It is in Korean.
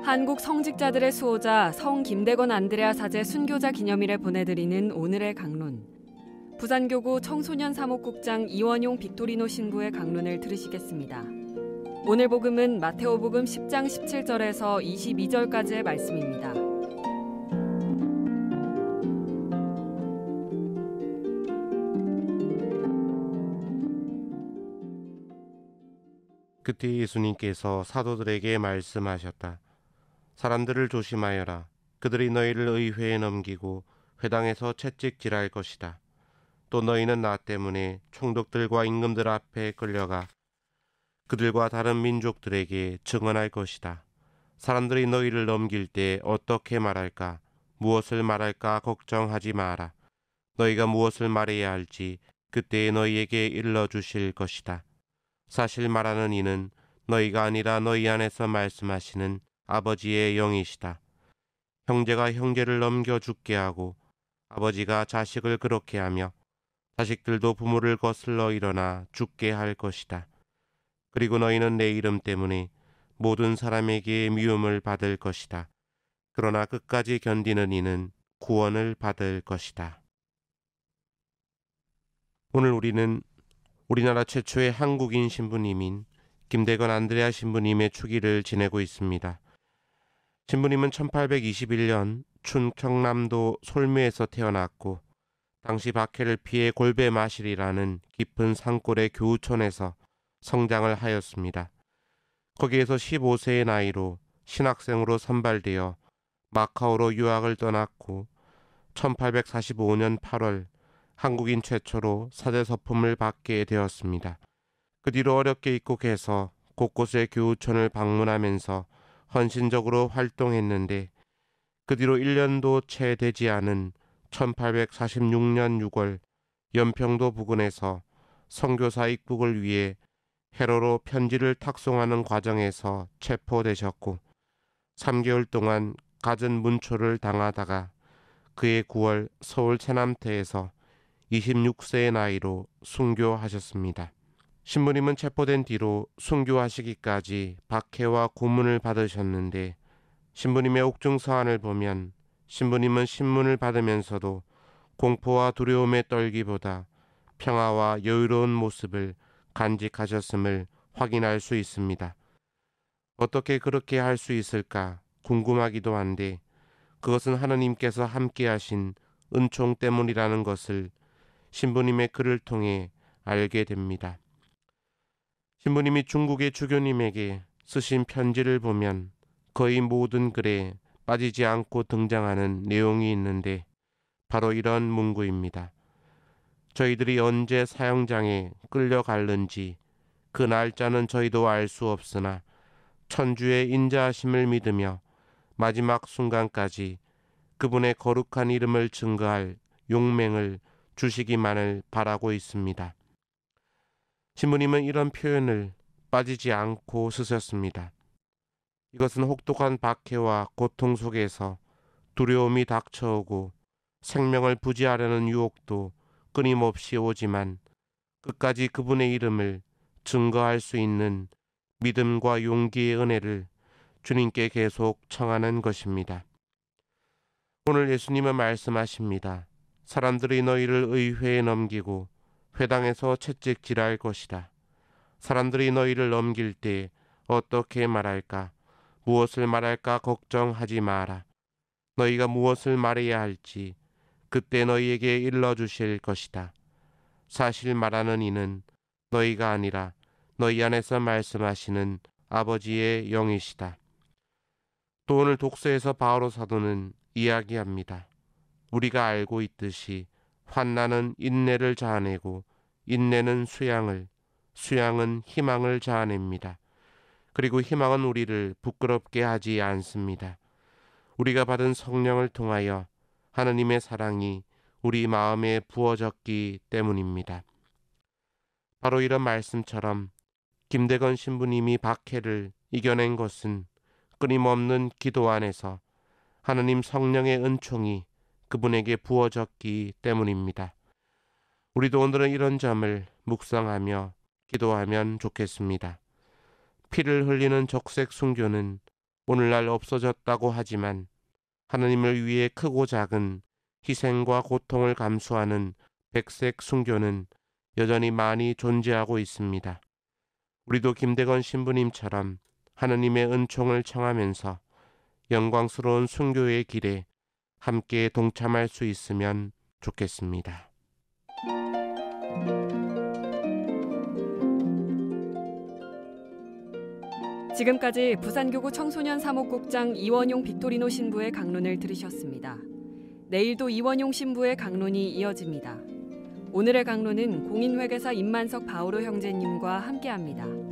한국 성직자들의 수호자 성 김대건 안드레아 사제 순교자 기념일에 보내드리는 오늘의 강론. 부산교구 청소년 사목국장 이원용 빅토리노 신부의 강론을 들으시겠습니다. 오늘 복음은 마테오복음 10장 17절에서 22절까지의 말씀입니다. 그때 예수님께서 사도들에게 말씀하셨다. 사람들을 조심하여라. 그들이 너희를 의회에 넘기고 회당에서 채찍질할 것이다. 또 너희는 나 때문에 총독들과 임금들 앞에 끌려가 그들과 다른 민족들에게 증언할 것이다. 사람들이 너희를 넘길 때 어떻게 말할까? 무엇을 말할까 걱정하지 마라. 너희가 무엇을 말해야 할지 그때에 너희에게 일러주실 것이다. 사실 말하는 이는 너희가 아니라 너희 안에서 말씀하시는 아버지의 영이시다. 형제가 형제를 넘겨 죽게 하고 아버지가 자식을 그렇게 하며 자식들도 부모를 거슬러 일어나 죽게 할 것이다. 그리고 너희는 내 이름 때문에 모든 사람에게 미움을 받을 것이다. 그러나 끝까지 견디는 이는 구원을 받을 것이다. 오늘 우리는 우리나라 최초의 한국인 신부님인 김대건 안드레아 신부님의 축일을 지내고 있습니다. 신부님은 1821년 충청남도 솔미에서 태어났고 당시 박해를 피해 골배마실이라는 깊은 산골의 교우촌에서 성장을 하였습니다. 거기에서 15세의 나이로 신학생으로 선발되어 마카오로 유학을 떠났고 1845년 8월 한국인 최초로 사제 서품을 받게 되었습니다. 그 뒤로 어렵게 입국해서 곳곳의 교우촌을 방문하면서 헌신적으로 활동했는데 그 뒤로 1년도 채 되지 않은 1846년 6월 연평도 부근에서 선교사 입국을 위해 해로로 편지를 탁송하는 과정에서 체포되셨고 3개월 동안 갖은 문초를 당하다가 그해 9월 서울 체남태에서 26세의 나이로 순교하셨습니다. 신부님은 체포된 뒤로 순교하시기까지 박해와 고문을 받으셨는데 신부님의 옥중 서한을 보면 신부님은 신문을 받으면서도 공포와 두려움에 떨기보다 평화와 여유로운 모습을 간직하셨음을 확인할 수 있습니다. 어떻게 그렇게 할 수 있을까 궁금하기도 한데 그것은 하느님께서 함께하신 은총 때문이라는 것을 신부님의 글을 통해 알게 됩니다. 신부님이 중국의 주교님에게 쓰신 편지를 보면 거의 모든 글에 빠지지 않고 등장하는 내용이 있는데 바로 이런 문구입니다. 저희들이 언제 사형장에 끌려갈는지 그 날짜는 저희도 알 수 없으나 천주의 인자하심을 믿으며 마지막 순간까지 그분의 거룩한 이름을 증거할 용맹을 주시기만을 바라고 있습니다. 신부님은 이런 표현을 빠지지 않고 쓰셨습니다. 이것은 혹독한 박해와 고통 속에서 두려움이 닥쳐오고 생명을 부지하려는 유혹도 끊임없이 오지만 끝까지 그분의 이름을 증거할 수 있는 믿음과 용기의 은혜를 주님께 계속 청하는 것입니다. 오늘 예수님은 말씀하십니다. 사람들이 너희를 의회에 넘기고 회당에서 채찍질할 것이다. 사람들이 너희를 넘길 때 어떻게 말할까? 무엇을 말할까 걱정하지 마라. 너희가 무엇을 말해야 할지 그때 너희에게 일러주실 것이다. 사실 말하는 이는 너희가 아니라 너희 안에서 말씀하시는 아버지의 영이시다. 또 오늘 독서에서 바오로 사도는 이야기합니다. 우리가 알고 있듯이 환난은 인내를 자아내고 인내는 수양을, 수양은 희망을 자아냅니다. 그리고 희망은 우리를 부끄럽게 하지 않습니다. 우리가 받은 성령을 통하여 하느님의 사랑이 우리 마음에 부어졌기 때문입니다. 바로 이런 말씀처럼 김대건 신부님이 박해를 이겨낸 것은 끊임없는 기도 안에서 하느님 성령의 은총이 그분에게 부어졌기 때문입니다. 우리도 오늘은 이런 점을 묵상하며 기도하면 좋겠습니다. 피를 흘리는 적색 순교는 오늘날 없어졌다고 하지만 하느님을 위해 크고 작은 희생과 고통을 감수하는 백색 순교는 여전히 많이 존재하고 있습니다. 우리도 김대건 신부님처럼 하느님의 은총을 청하면서 영광스러운 순교의 길에 함께 동참할 수 있으면 좋겠습니다. 지금까지 부산교구 청소년 사목국장 이원용 빅토리노 신부의 강론을 들으셨습니다. 내일도 이원용 신부의 강론이 이어집니다. 오늘의 강론은 공인회계사 임만석 바오로 형제님과 함께합니다.